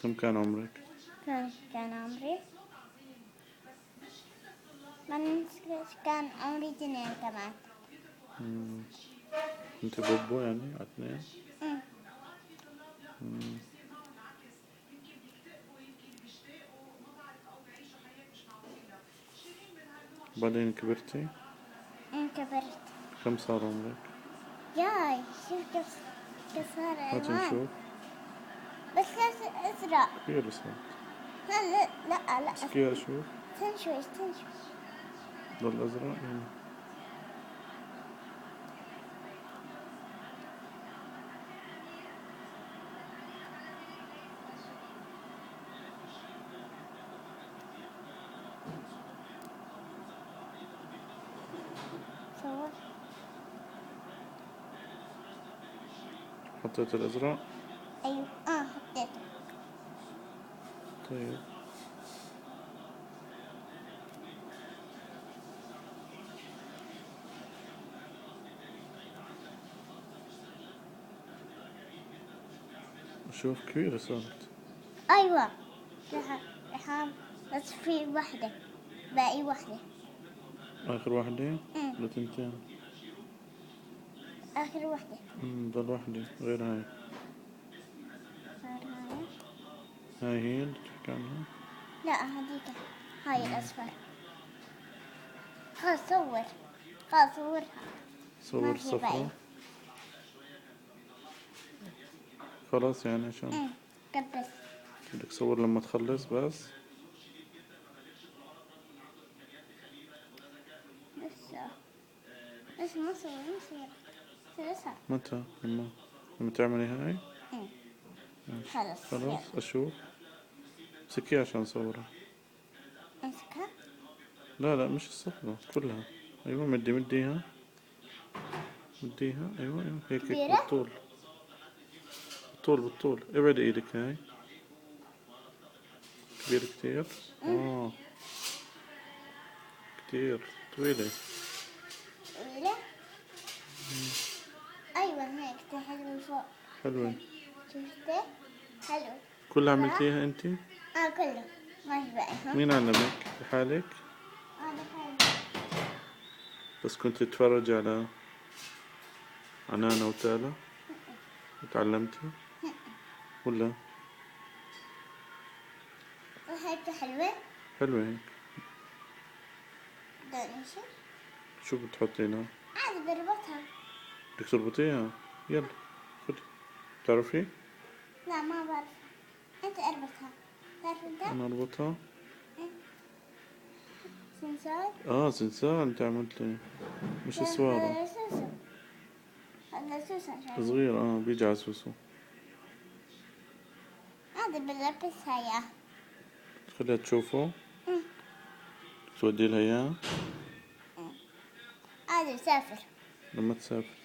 كم كان عمرك؟ كان عمري كان عمري 2 كمان. انت بوبو يعني على 2. بعدين كبرتي؟ كبرت. كم صار عمرك؟ ياي شوف كيف صار هات الوان. نشوف. بس ازرق. كثير صار. لا مسكيها شوف. تنشوي ضل أزرق يعني. صور. حطيت الأزرق؟ ايوه حطيته. طيب. شوف كبيرة صارت. ايوه رح بس في واحدة، باقي واحدة. آخر واحدة؟ ولا 2؟ اخر واحدة. ضل واحدة غير هاي. صار هاي هي اللي تحكي عنها؟ لا هذيك، هاي الأصفر. خلاص صورها. صور ما في باقي. صفرة. خلاص يعني عشان كبس. بدك تصور لما تخلص بس. بس ما صور ثلاثة. متى؟ لما تعملي هاي؟ خلاص خلاص أشوف. امسكيها عشان صورها. امسكها. لا مش الصفرة كلها. أيوة مديها. أيوة هيك كبيرة؟ بالطول ابعد ايدك هاي. كبير كتير. كتير طويلة. أيوة هيك تحت من فوق. حلوة. شفتي؟ حلو. كلها عملتيها انت؟ كله ما في باقي. مين علمك؟ لحالك؟ أنا حلو. بس كنت تتفرجي على عنانا وتالا وتعلمتي؟ ولا؟ هيك حلوة. حلوة هيك. بدنا نمشي. شو بتحطي لها؟ عادي بربطها. بدك تربطيها؟ يلا خدي. بتعرفي؟ لا ما بعرف. أنت اربطها. تعرف أنت؟ أنا أربطها؟ سنسار. سنسار انت عملتي. مش سوارة. هذا سوسة. صغير بيجي على سوسو. هذا بنلبسها إياه. خليها تشوفه. تودي لها اياه. هذا مسافر. لما تسافر.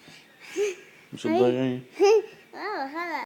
مش تضيعيه. هذا